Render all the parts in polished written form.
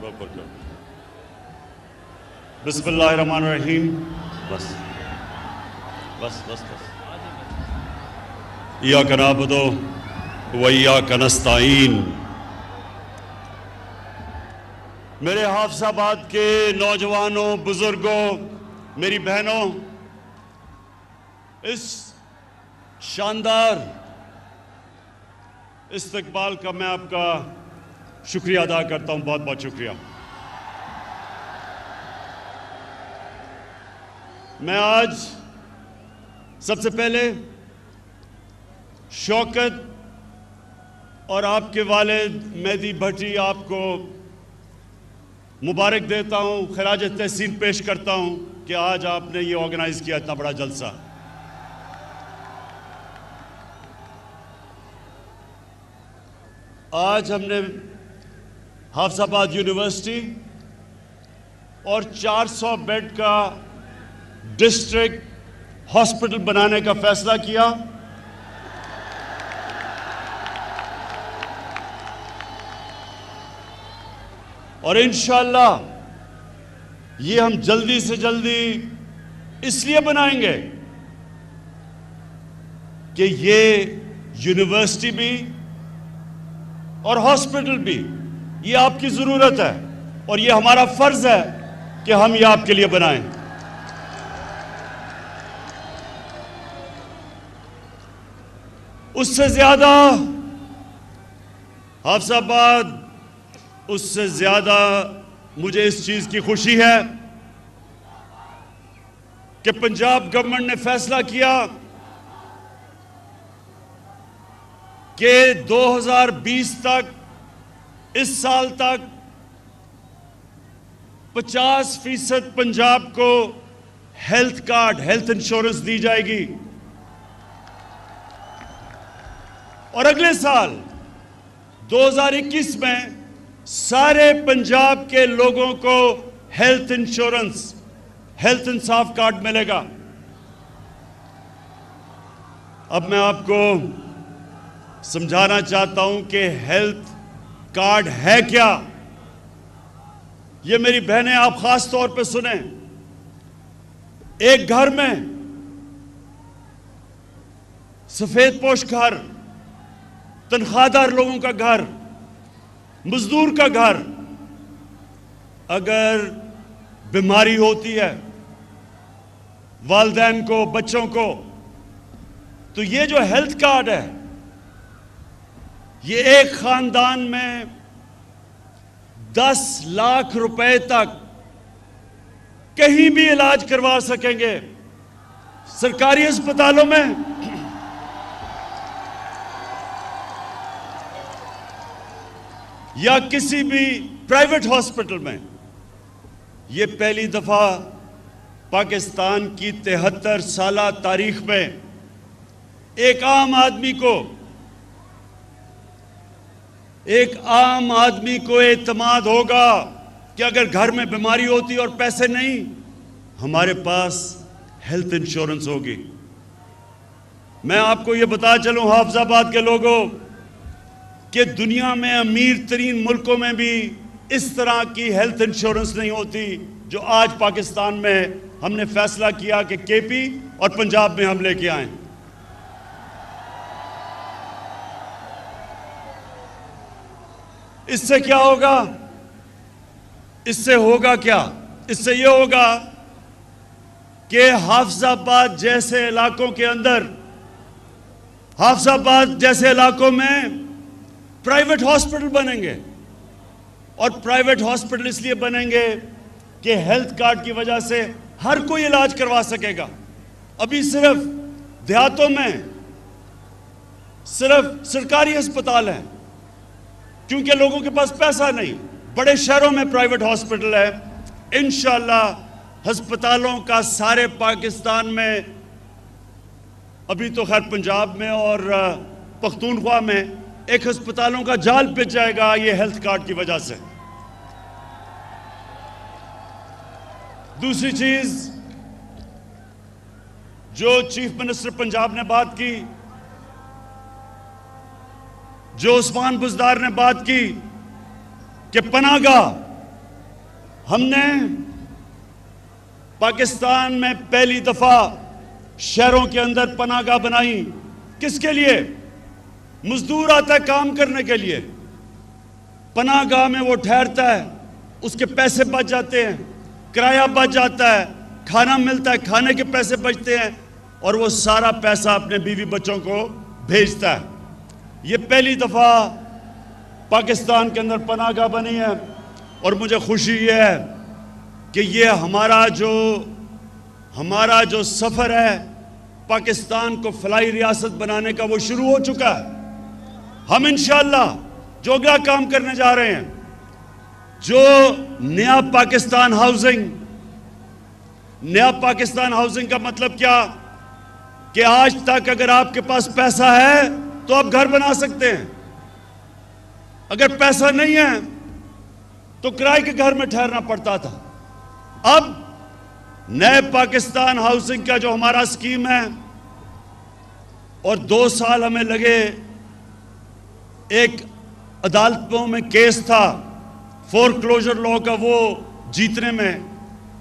थोड़ा ऊपर करो। बिस्मिल्लाहिर्रहमानिर्रहीम। बस बस बस बस। इय्याका नअबुदु व इय्याका नस्तईन। मेरे हाफिजाबाद के नौजवानों, बुजुर्गों, मेरी बहनों, इस शानदार इस्तकबाल का मैं आपका शुक्रिया अदा करता हूं। बहुत बहुत शुक्रिया। मैं आज सबसे पहले शौकत और आपके वालिद मेहदी भट्टी आपको मुबारक देता हूं, खराज तहसीन पेश करता हूं कि आज आपने ये ऑर्गेनाइज किया इतना बड़ा जलसा। आज हमने हाफिजाबाद यूनिवर्सिटी और 400 बेड का डिस्ट्रिक्ट हॉस्पिटल बनाने का फैसला किया। और इंशाअल्लाह ये हम जल्दी से जल्दी इसलिए बनाएंगे कि ये यूनिवर्सिटी भी और हॉस्पिटल भी ये आपकी जरूरत है और ये हमारा फर्ज है कि हम ये आपके लिए बनाएं। उससे ज्यादा हाफिजाबाद, उससे ज्यादा मुझे इस चीज की खुशी है कि पंजाब गवर्नमेंट ने फैसला किया कि 2020 तक, इस साल तक 50% पंजाब को हेल्थ कार्ड, हेल्थ इंश्योरेंस दी जाएगी और अगले साल 2021 में सारे पंजाब के लोगों को हेल्थ इंश्योरेंस, हेल्थ इंसाफ कार्ड मिलेगा। अब मैं आपको समझाना चाहता हूं कि हेल्थ कार्ड है क्या। ये मेरी बहनें आप खास तौर पे सुने। एक घर में सफेदपोश घर, तनख्वाहदार लोगों का घर, मजदूर का घर, अगर बीमारी होती है वालिदैन को, बच्चों को, तो ये जो हेल्थ कार्ड है ये एक खानदान में 10 लाख रुपए तक कहीं भी इलाज करवा सकेंगे। सरकारी अस्पतालों में या किसी भी प्राइवेट हॉस्पिटल में। ये पहली दफा पाकिस्तान की 73 साला तारीख में एक आम आदमी को एतमाद होगा कि अगर घर में बीमारी होती और पैसे नहीं, हमारे पास हेल्थ इंश्योरेंस होगी। मैं आपको ये बता चलूं हाफिजाबाद के लोगों कि दुनिया में अमीर तरीन मुल्कों में भी इस तरह की हेल्थ इंश्योरेंस नहीं होती जो आज पाकिस्तान में हमने फैसला किया कि केपी और पंजाब में हम लेके आए। इससे क्या होगा? इससे होगा क्या? इससे यह होगा कि हाफिजाबाद जैसे इलाकों के अंदर, हाफिजाबाद जैसे इलाकों में प्राइवेट हॉस्पिटल बनेंगे। और प्राइवेट हॉस्पिटल इसलिए बनेंगे कि हेल्थ कार्ड की वजह से हर कोई इलाज करवा सकेगा। अभी सिर्फ देहातों में सिर्फ सरकारी अस्पताल हैं क्योंकि लोगों के पास पैसा नहीं। बड़े शहरों में प्राइवेट हॉस्पिटल है। इंशाअल्लाह अस्पतालों का सारे पाकिस्तान में, अभी तो खैर पंजाब में और पख्तूनख्वा में एक अस्पतालों का जाल पिच जाएगा ये हेल्थ कार्ड की वजह से। दूसरी चीज जो चीफ मिनिस्टर पंजाब ने बात की, जो उस्मान बुज़दार ने बात की कि पनाहगाह हमने पाकिस्तान में पहली दफा शहरों के अंदर पनाहगाह बनाई। किसके लिए? मजदूर आता है काम करने के लिए, पनाहगाह में वो ठहरता है, उसके पैसे बच जाते हैं, किराया बच जाता है, खाना मिलता है, खाने के पैसे बचते हैं और वो सारा पैसा अपने बीवी बच्चों को भेजता है। ये पहली दफा पाकिस्तान के अंदर पनाहगाह बनी है और मुझे खुशी ये है कि ये हमारा जो सफर है पाकिस्तान को फलाई रियासत बनाने का, वो शुरू हो चुका है। हम इंशाअल्लाह जो अगला काम करने जा रहे हैं, जो नया पाकिस्तान हाउसिंग का मतलब क्या कि आज तक अगर आपके पास पैसा है तो आप घर बना सकते हैं, अगर पैसा नहीं है तो किराए के घर में ठहरना पड़ता था। अब नए पाकिस्तान हाउसिंग का जो हमारा स्कीम है, और 2 साल हमें लगे, एक अदालतों में केस था फोरक्लोजर लॉ का, वो जीतने में।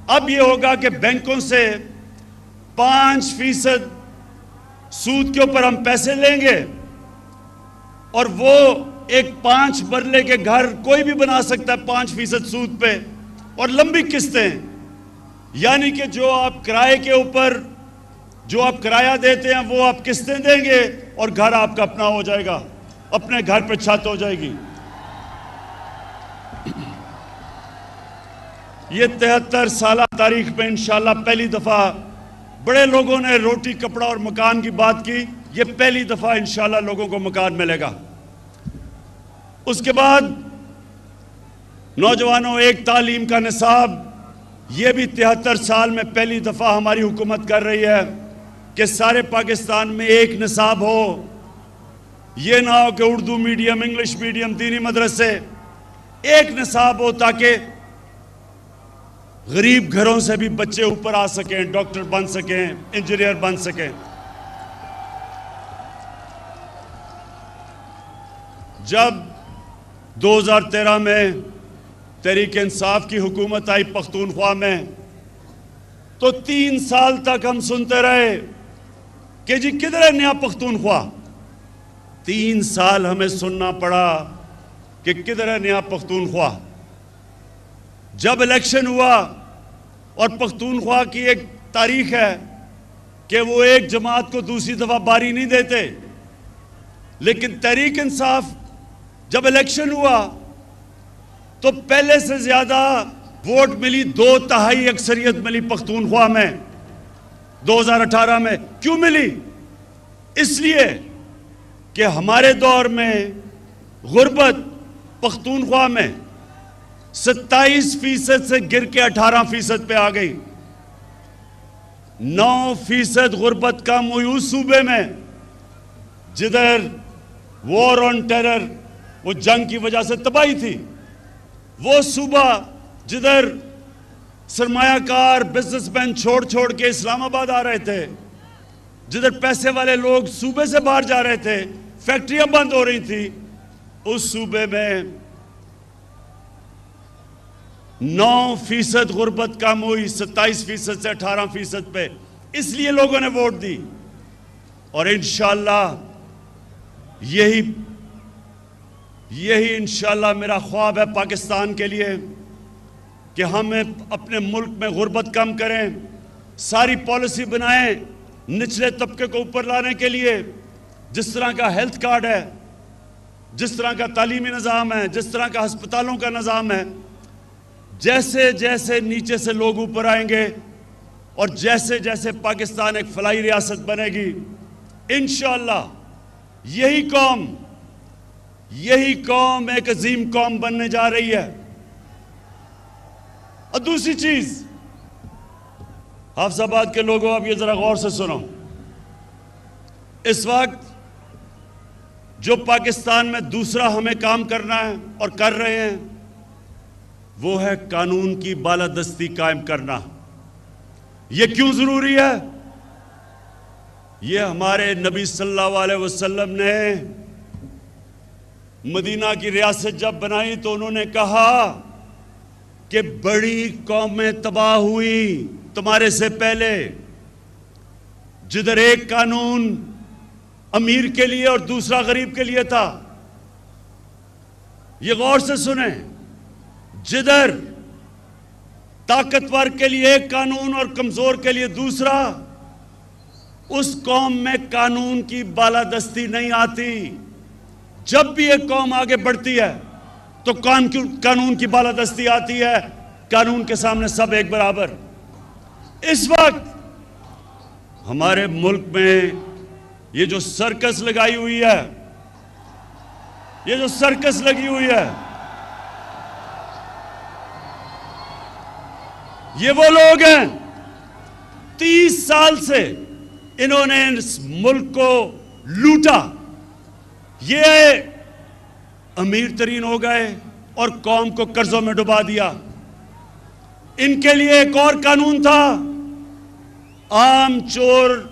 अब ये होगा कि बैंकों से 5% सूद के ऊपर हम पैसे लेंगे और वो एक 5 मरले के घर कोई भी बना सकता है 5% सूद पे, और लंबी किस्तें, यानी कि जो आप किराए के ऊपर जो आप किराया देते हैं वो आप किस्तें देंगे और घर आपका अपना हो जाएगा, अपने घर पे छत हो जाएगी। ये 73 साल तारीख में इंशाल्लाह पहली दफा, बड़े लोगों ने रोटी कपड़ा और मकान की बात की, ये पहली दफा इंशाल्लाह लोगों को मकान मिलेगा। उसके बाद नौजवानों, एक तालीम का निसाब, ये भी 73 साल में पहली दफा हमारी हुकूमत कर रही है कि सारे पाकिस्तान में एक निसाब हो। ये ना हो कि उर्दू मीडियम, इंग्लिश मीडियम, दीनी मदरसे, एक निसाब हो ताकि गरीब घरों से भी बच्चे ऊपर आ सकें, डॉक्टर बन सकें, इंजीनियर बन सकें। जब 2013 में तहरीक इंसाफ की हुकूमत आई पख्तूनख्वा में, तो 3 साल तक हम सुनते रहे कि जी किधर है नया पख्तूनख्वा। 3 साल हमें सुनना पड़ा कि किधर है नया पख्तूनख्वा। जब इलेक्शन हुआ, और पख्तूनख्वा की एक तारीख है कि वो एक जमात को दूसरी दफा बारी नहीं देते, लेकिन तहरीक इंसाफ जब इलेक्शन हुआ तो पहले से ज्यादा वोट मिली, 2/3 अक्सरियत मिली पख्तूनख्वा में 2018 में। क्यों मिली? इसलिए कि हमारे दौर में गुर्बत पख्तूनख्वा में 27% से गिर के 18% पे आ गई। 9% गुर्बत कम हुई उस सूबे में जिधर वॉर ऑन टेरर, वो जंग की वजह से तबाही थी। वो सूबा जिधर सरमायाकार बिजनेसमैन छोड़ छोड़ के इस्लामाबाद आ रहे थे, जिधर पैसे वाले लोग सूबे से बाहर जा रहे थे, फैक्ट्रियां बंद हो रही थी, उस सूबे में 9% गुर्बत कम हुई, 27% से 18% पे। इसलिए लोगों ने वोट दी। और इंशाअल्लाह यही इंशाअल्लाह मेरा ख्वाब है पाकिस्तान के लिए कि हम अपने मुल्क में गुर्बत कम करें, सारी पॉलिसी बनाएं निचले तबके को ऊपर लाने के लिए। जिस तरह का हेल्थ कार्ड है, जिस तरह का तालीमी निज़ाम है, जिस तरह का अस्पतालों का निज़ाम है, जैसे जैसे नीचे से लोग ऊपर आएंगे और जैसे जैसे पाकिस्तान एक फलाई रियासत बनेगी, इंशाअल्लाह यही कौम एक अजीम कौम बनने जा रही है। और दूसरी चीज, हाफिजाबाद के लोगों, अब ये जरा गौर से सुनो। इस वक्त जो पाकिस्तान में दूसरा हमें काम करना है और कर रहे हैं, वो है कानून की बालादस्ती कायम करना। ये क्यों जरूरी है? ये हमारे नबी सल्लल्लाहु अलैहि वसल्लम ने मदीना की रियासत जब बनाई तो उन्होंने कहा कि बड़ी कौमें तबाह हुई तुम्हारे से पहले, जिधर एक कानून अमीर के लिए और दूसरा गरीब के लिए था। ये गौर से सुने, जिधर ताकतवर के लिए एक कानून और कमजोर के लिए दूसरा, उस कौम में कानून की बालादस्ती नहीं आती। जब भी एक कौम आगे बढ़ती है तो कानून की बालादस्ती आती है। कानून के सामने सब एक बराबर। इस वक्त हमारे मुल्क में ये जो सर्कस लगाई हुई है, ये जो सर्कस लगी हुई है, ये वो लोग हैं 30 साल से इन्होंने इस मुल्क को लूटा। ये अमीर तरीन हो गए और कौम को कर्जों में डुबा दिया। इनके लिए एक और कानून था, आम चोर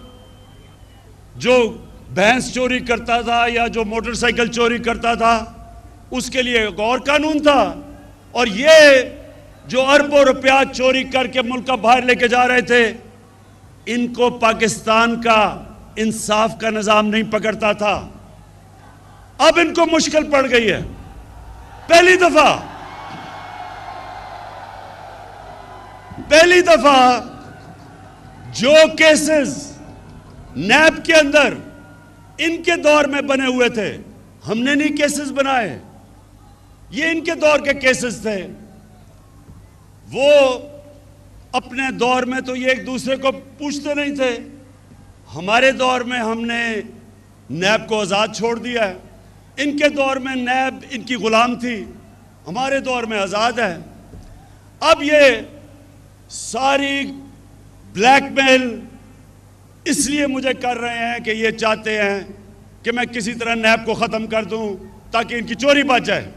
जो भैंस चोरी करता था या जो मोटरसाइकिल चोरी करता था, उसके लिए एक और कानून था। और ये जो अरबों रुपया चोरी करके मुल्क का बाहर लेके जा रहे थे, इनको पाकिस्तान का इंसाफ का निजाम नहीं पकड़ता था। अब इनको मुश्किल पड़ गई है। पहली दफा जो केसेस नैब के अंदर इनके दौर में बने हुए थे, हमने नहीं केसेस बनाए, ये इनके दौर के केसेस थे। वो अपने दौर में तो ये एक दूसरे को पूछते नहीं थे। हमारे दौर में हमने नैब को आज़ाद छोड़ दिया है। इनके दौर में नैब इनकी गुलाम थी, हमारे दौर में आज़ाद है। अब ये सारी ब्लैकमेल इसलिए मुझे कर रहे हैं कि ये चाहते हैं कि मैं किसी तरह नैब को ख़त्म कर दूं ताकि इनकी चोरी बच जाए।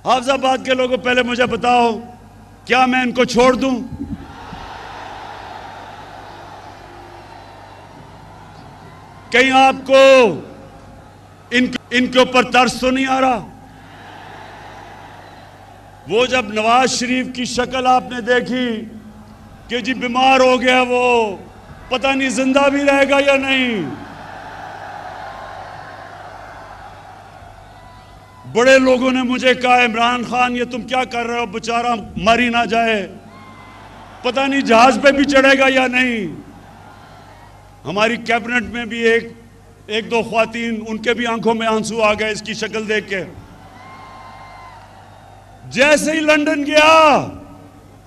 हाफिजाबाद के लोगों, पहले मुझे बताओ, क्या मैं इनको छोड़ दूं? कहीं आपको इनके ऊपर तरस तो नहीं आ रहा? वो जब नवाज शरीफ की शक्ल आपने देखी कि जी बीमार हो गया, वो पता नहीं जिंदा भी रहेगा या नहीं। बड़े लोगों ने मुझे कहा, इमरान खान ये तुम क्या कर रहे हो, बेचारा मर ही ना जाए, पता नहीं जहाज पे भी चढ़ेगा या नहीं। हमारी कैबिनेट में भी एक दो ख्वातीन, उनके भी आंखों में आंसू आ गए इसकी शक्ल देख के। जैसे ही लंदन गया,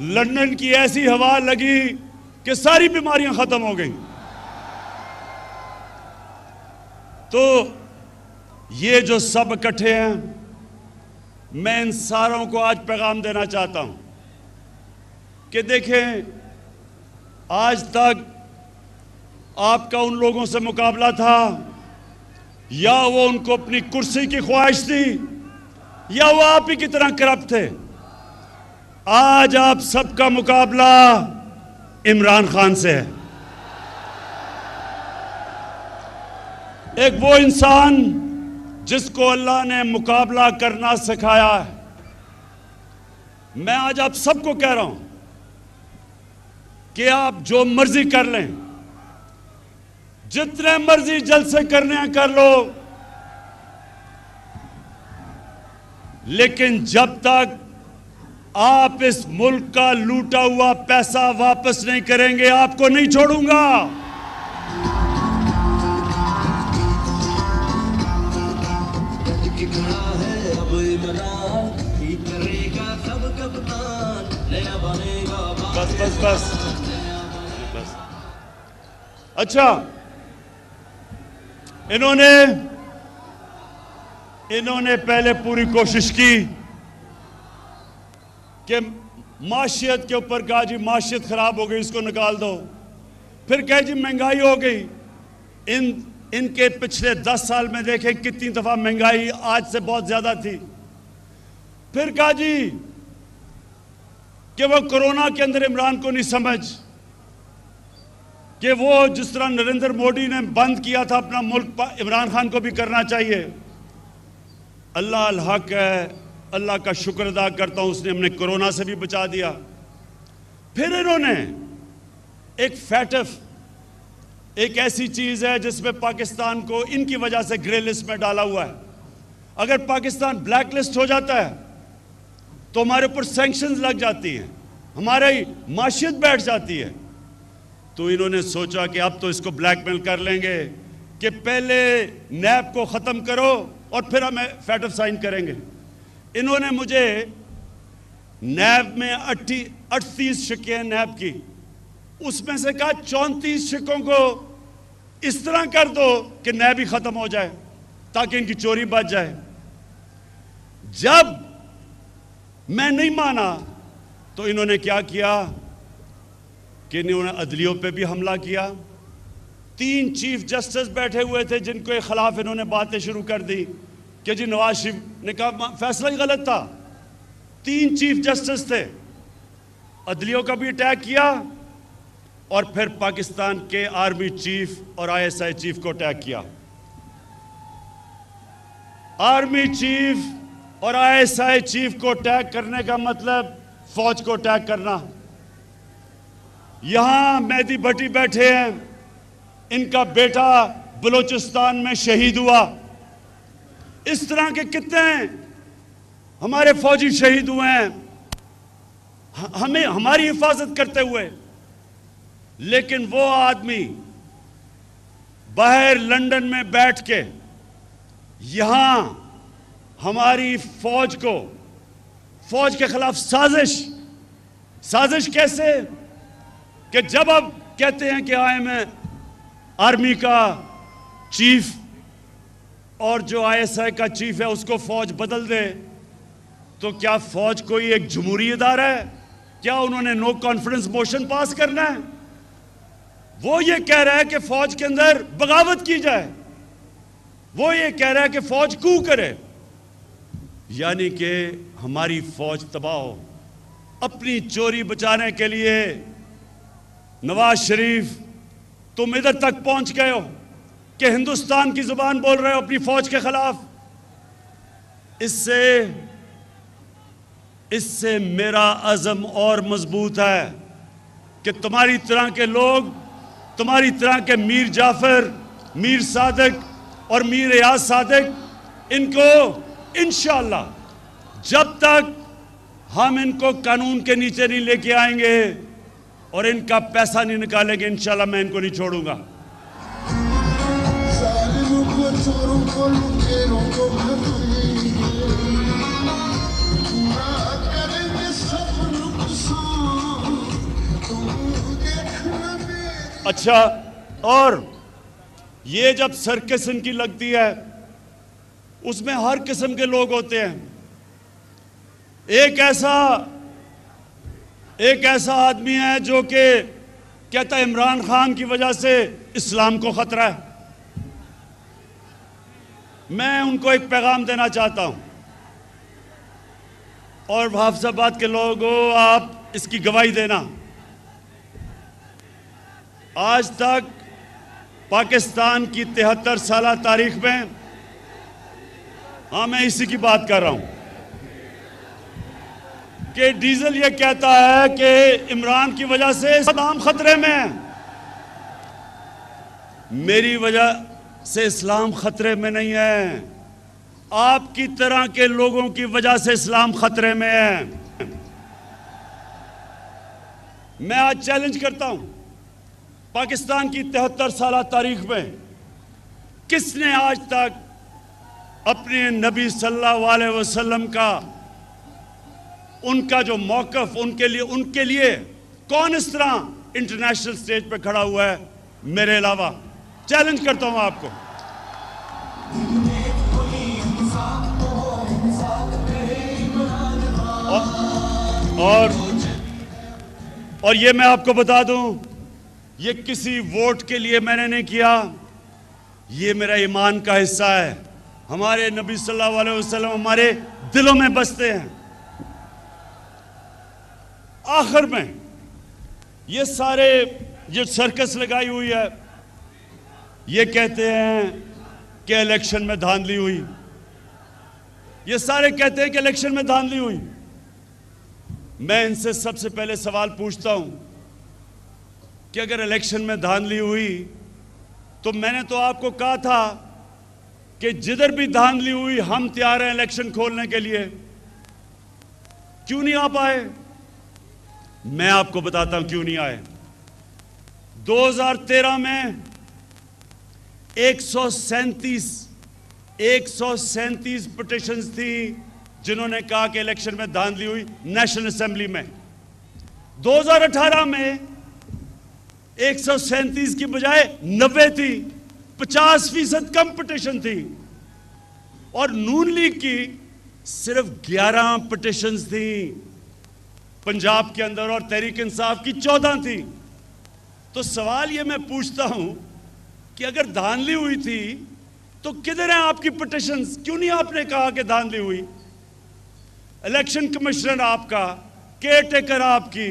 लंदन की ऐसी हवा लगी कि सारी बीमारियां खत्म हो गई। तो ये जो सब इकट्ठे हैं, मैं इन सारों को आज पैगाम देना चाहता हूं कि देखें, आज तक आपका उन लोगों से मुकाबला था, या वो उनको अपनी कुर्सी की ख्वाहिश थी, या वो आप ही की तरह करप्ट थे। आज आप सबका मुकाबला इमरान खान से है। एक वो इंसान जिसको अल्लाह ने मुकाबला करना सिखाया है। मैं आज आप सबको कह रहा हूं कि आप जो मर्जी कर लें, जितने मर्जी जलसे करने हैं कर लो, लेकिन जब तक आप इस मुल्क का लूटा हुआ पैसा वापस नहीं करेंगे, आपको नहीं छोड़ूंगा। बस। अच्छा, इन्होंने पहले पूरी कोशिश की कि माशियत के ऊपर कहा जी माशियत खराब हो गई, इसको निकाल दो। फिर कहे जी महंगाई हो गई। इनके पिछले 10 साल में देखें कितनी दफा महंगाई आज से बहुत ज्यादा थी। फिर कहा जी कि वो कोरोना के अंदर इमरान को नहीं समझ कि वो जिस तरह नरेंद्र मोदी ने बंद किया था अपना मुल्क, इमरान खान को भी करना चाहिए। अल्लाह अल हक है, अल्लाह का शुक्र अदा करता हूं, उसने हमने कोरोना से भी बचा दिया। फिर इन्होंने एक फैटफ, एक ऐसी चीज है जिसमें पाकिस्तान को इनकी वजह से ग्रे लिस्ट में डाला हुआ है। अगर पाकिस्तान ब्लैक लिस्ट हो जाता है तो हमारे ऊपर सैंक्शंस लग जाती हैं, हमारी माशियत बैठ जाती है। तो इन्होंने सोचा कि अब तो इसको ब्लैकमेल कर लेंगे कि पहले नैब को ख़त्म करो और फिर हमें फैटफ साइन करेंगे। इन्होंने मुझे नैब में 38 शिक्के हैं नैब की, उसमें से कहा 34 शिक्कों को इस तरह कर दो कि नैब ही ख़त्म हो जाए ताकि इनकी चोरी बच जाए। जब मैं नहीं माना तो इन्होंने क्या किया कि इन्होंने अदलियों पे भी हमला किया। 3 चीफ जस्टिस बैठे हुए थे जिनके खिलाफ इन्होंने बातें शुरू कर दी कि जी नवाज शरीफ ने कहा फैसला ही गलत था। 3 चीफ जस्टिस थे, अदलियों का भी अटैक किया और फिर पाकिस्तान के आर्मी चीफ और ISI चीफ को अटैक किया। आर्मी चीफ और ISI चीफ को अटैक करने का मतलब फौज को अटैक करना। यहां मेहदी भट्टी बैठे हैं, इनका बेटा बलूचिस्तान में शहीद हुआ। इस तरह के कितने हमारे फौजी शहीद हुए हैं हमें हमारी हिफाजत करते हुए। लेकिन वो आदमी बाहर लंदन में बैठ के यहां हमारी फौज के खिलाफ साजिश कैसे कि जब अब कहते हैं कि मैं आर्मी का चीफ और जो ISI का चीफ है उसको फौज बदल दे, तो क्या फौज कोई एक जमहूरी इदारा है? क्या उन्होंने नो कॉन्फिडेंस मोशन पास करना है? वो ये कह रहा है कि फौज के अंदर बगावत की जाए, वो ये कह रहा है कि फौज कू करे, यानी कि हमारी फौज तबाह हो। अपनी चोरी बचाने के लिए नवाज शरीफ तुम इधर तक पहुंच गए हो कि हिंदुस्तान की जुबान बोल रहे हो अपनी फौज के खिलाफ। इससे मेरा अज़म और मजबूत है कि तुम्हारी तरह के लोग, तुम्हारी तरह के मीर जाफर, मीर सादिक और मीर रियाज सादिक, इनको इंशाअल्लाह जब तक हम इनको कानून के नीचे नहीं लेके आएंगे और इनका पैसा नहीं निकालेंगे, इंशाअल्लाह मैं इनको नहीं छोड़ूंगा। अच्छा, और ये जब सर्कस इनकी लगती है उसमें हर किस्म के लोग होते हैं। एक ऐसा आदमी है जो कि कहता है इमरान खान की वजह से इस्लाम को खतरा है। मैं उनको एक पैगाम देना चाहता हूं, और हाफिजाबाद के लोगों आप इसकी गवाही देना। आज तक पाकिस्तान की 73 साल तारीख में, हाँ मैं इसी की बात कर रहा हूं, कि डीजल ये कहता है कि इमरान की वजह से इस्लाम खतरे में है। मेरी वजह से इस्लाम खतरे में नहीं है, आपकी तरह के लोगों की वजह से इस्लाम खतरे में है। मैं आज चैलेंज करता हूं, पाकिस्तान की 73 साल तारीख में किसने आज तक अपने नबी सल्लल्लाहु अलैहि वसल्लम का, उनका जो मौक़िफ़, उनके लिए कौन इस तरह इंटरनेशनल स्टेज पे खड़ा हुआ है मेरे अलावा? चैलेंज करता हूं आपको। और ये मैं आपको बता दूं, ये किसी वोट के लिए मैंने नहीं किया, ये मेरा ईमान का हिस्सा है। हमारे नबी सल्लल्लाहु अलैहि वसल्लम हमारे दिलों में बसते हैं। आखिर में ये सारे जो सर्कस लगाई हुई है, ये कहते हैं कि इलेक्शन में धांधली हुई। ये सारे कहते हैं कि इलेक्शन में धांधली हुई। मैं इनसे सबसे पहले सवाल पूछता हूं कि अगर इलेक्शन में धांधली हुई तो मैंने तो आपको कहा था कि जिधर भी धांधली हुई हम तैयार हैं इलेक्शन खोलने के लिए। क्यों नहीं आ पाए? मैं आपको बताता हूं क्यों नहीं आए। 2013 में 137 पिटीशंस थी जिन्होंने कहा कि इलेक्शन में धांधली हुई नेशनल असेंबली में। 2018 में 137 की बजाय 90 थी, 50% कम पिटीशन थी। और नून लीग की सिर्फ 11 पिटीशंस थी पंजाब के अंदर और तहरीक इंसाफ की 14 थी। तो सवाल ये मैं पूछता हूं कि अगर धांधली हुई थी तो किधर हैं आपकी पिटीशंस? क्यों नहीं आपने कहा कि धांधली हुई? इलेक्शन कमिश्नर आपका, केयर टेकर आपकी,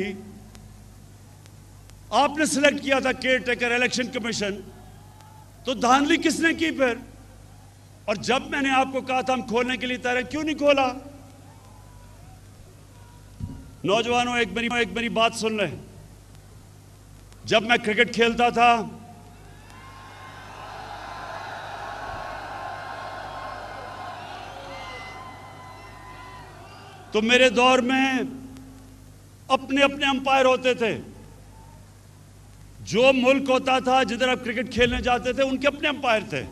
आपने सिलेक्ट किया था केयर टेकर इलेक्शन कमीशन, तो धांधली किसने की फिर? और जब मैंने आपको कहा था हम खोलने के लिए तैयार हैं, क्यों नहीं खोला? नौजवानों, एक मेरी बात सुन लें। जब मैं क्रिकेट खेलता था तो मेरे दौर में अपने अपने अंपायर होते थे। जो मुल्क होता था जिधर आप क्रिकेट खेलने जाते थे उनके अपने अंपायर थे।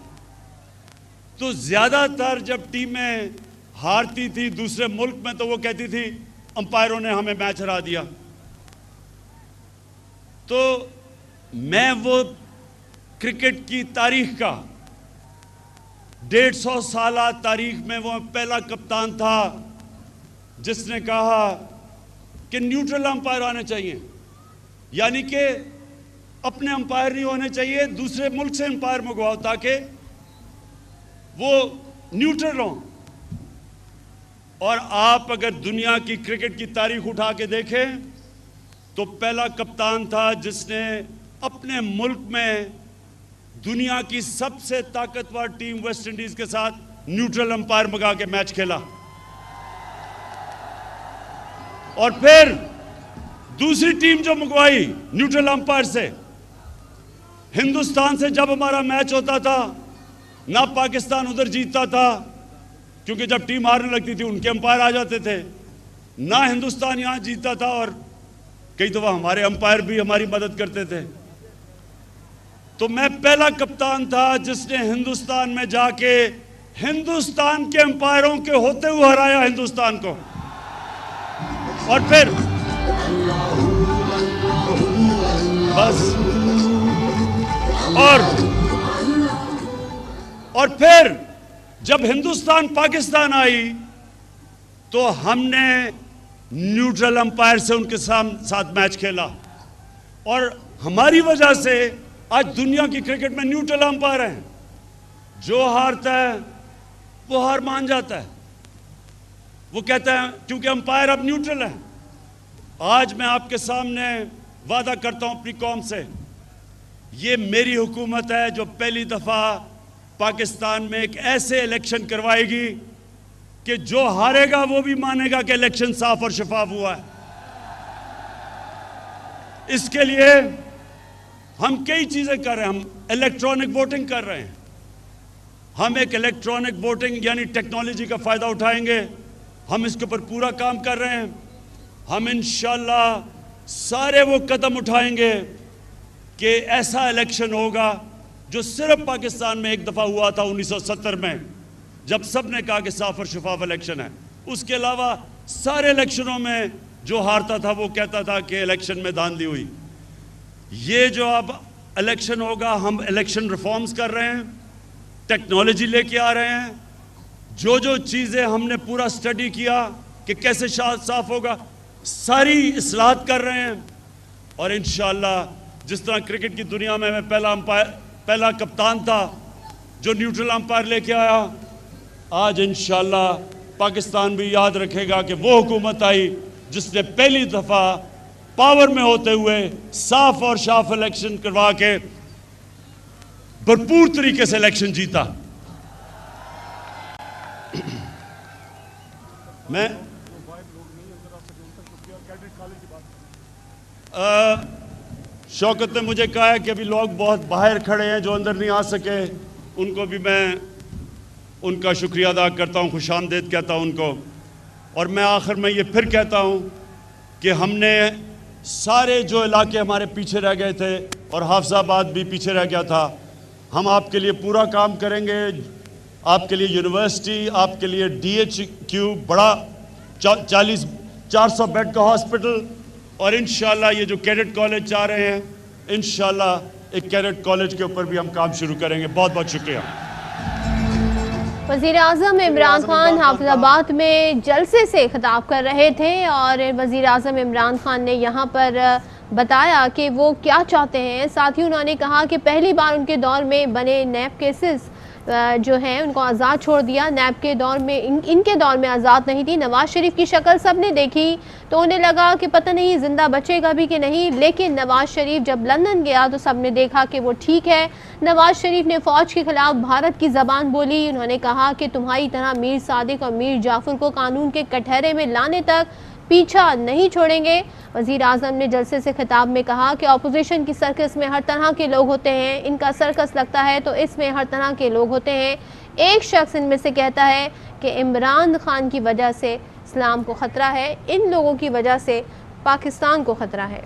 तो ज्यादातर जब टीमें हारती थी दूसरे मुल्क में तो वो कहती थी अंपायरों ने हमें मैच हरा दिया। तो मैं वो क्रिकेट की तारीख का 150 साल तारीख में वो पहला कप्तान था जिसने कहा कि न्यूट्रल अंपायर आने चाहिए, यानी कि अपने अंपायर नहीं होने चाहिए, दूसरे मुल्क से अंपायर मंगवाओ ताकि वो न्यूट्रल हो। और आप अगर दुनिया की क्रिकेट की तारीख उठा के देखें तो पहला कप्तान था जिसने अपने मुल्क में दुनिया की सबसे ताकतवर टीम वेस्ट इंडीज के साथ न्यूट्रल अंपायर मंगा के मैच खेला। और फिर दूसरी टीम जो मंगवाई न्यूट्रल अंपायर से, हिंदुस्तान से जब हमारा मैच होता था ना पाकिस्तान उधर जीतता था क्योंकि जब टीम हारने लगती थी उनके अंपायर आ जाते थे, ना हिंदुस्तान यहां जीतता था और कई दफा हमारे अंपायर भी हमारी मदद करते थे। तो मैं पहला कप्तान था जिसने हिंदुस्तान में जाके हिंदुस्तान के अंपायरों के होते हुए हराया हिंदुस्तान को। और फिर बस और फिर जब हिंदुस्तान पाकिस्तान आई तो हमने न्यूट्रल अंपायर से उनके साथ मैच खेला और हमारी वजह से आज दुनिया की क्रिकेट में न्यूट्रल अंपायर हैं। जो हारता है वो हार मान जाता है, वो कहता है क्योंकि अंपायर अब न्यूट्रल है। आज मैं आपके सामने वादा करता हूं अपनी कौम से, ये मेरी हुकूमत है जो पहली दफा पाकिस्तान में एक ऐसे इलेक्शन करवाएगी कि जो हारेगा वो भी मानेगा कि इलेक्शन साफ और शफाफ हुआ है। इसके लिए हम कई चीजें कर रहे हैं। हम इलेक्ट्रॉनिक वोटिंग कर रहे हैं। हम एक इलेक्ट्रॉनिक वोटिंग यानी टेक्नोलॉजी का फायदा उठाएंगे। हम इसके ऊपर पूरा काम कर रहे हैं। हम इंशाल्लाह सारे वो कदम उठाएंगे कि ऐसा इलेक्शन होगा जो सिर्फ पाकिस्तान में एक दफा हुआ था 1970 में, जब सब ने कहा कि साफ और शफाफ इलेक्शन है। उसके अलावा सारे इलेक्शनों में जो हारता था वो कहता था कि इलेक्शन में धांधली हुई। ये जो अब इलेक्शन होगा, हम इलेक्शन रिफॉर्म्स कर रहे हैं, टेक्नोलॉजी लेके आ रहे हैं। जो जो चीज़ें हमने पूरा स्टडी किया कि कैसे साफ होगा, सारी इस्लाहत कर रहे हैं। और इंशाअल्लाह जिस तरह क्रिकेट की दुनिया में मैं पहला कप्तान था जो न्यूट्रल अंपायर लेके आया, आज इंशाअल्लाह पाकिस्तान भी याद रखेगा कि वो हुकूमत आई जिसने पहली दफा पावर में होते हुए साफ और साफ इलेक्शन करवा के भरपूर तरीके से इलेक्शन जीता। मैं शौकत ने मुझे कहा है कि अभी लोग बहुत बाहर खड़े हैं जो अंदर नहीं आ सके, उनको भी मैं उनका शुक्रिया अदा करता हूँ, खुशामदीद कहता हूँ उनको। और मैं आखिर में ये फिर कहता हूँ कि हमने सारे जो इलाके हमारे पीछे रह गए थे और हाफिजाबाद भी पीछे रह गया था, हम आपके लिए पूरा काम करेंगे। आपके लिए यूनिवर्सिटी, आपके लिए DHQ बड़ा 400 बेड का हॉस्पिटल, और इंशाल्लाह ये जो कैडेट कॉलेज चाह रहे हैं, इंशाल्लाह एक कैडेट कॉलेज के ऊपर भी हम काम शुरू करेंगे। बहुत बहुत शुक्रिया। वज़ीर आज़म इमरान खान हाफिजाबाद में जलसे से खिताब कर रहे थे और वज़ीर आज़म इमरान खान ने यहाँ पर बताया कि वो क्या चाहते हैं। साथ ही उन्होंने कहा कि पहली बार उनके दौर में बने नैब केसेस जो हैं उनको आज़ाद छोड़ दिया। नैब के दौर में इनके दौर में आज़ाद नहीं थी। नवाज़ शरीफ की शक्ल सब ने देखी तो उन्हें लगा कि पता नहीं ज़िंदा बचेगा भी कि नहीं, लेकिन नवाज़ शरीफ जब लंदन गया तो सब ने देखा कि वो ठीक है। नवाज़ शरीफ ने फ़ौज के ख़िलाफ़ भारत की ज़बान बोली। उन्होंने कहा कि तुम्हारी तरह मीर सादिक और मीर जाफ़र को कानून के कटहरे में लाने तक पीछा नहीं छोड़ेंगे। वज़ीर आज़म ने जलसे से खिताब में कहा कि अपोजिशन की सर्कस में हर तरह के लोग होते हैं, इनका सर्कस लगता है तो इसमें हर तरह के लोग होते हैं। एक शख्स इनमें से कहता है कि इमरान खान की वजह से इस्लाम को ख़तरा है, इन लोगों की वजह से पाकिस्तान को ख़तरा है।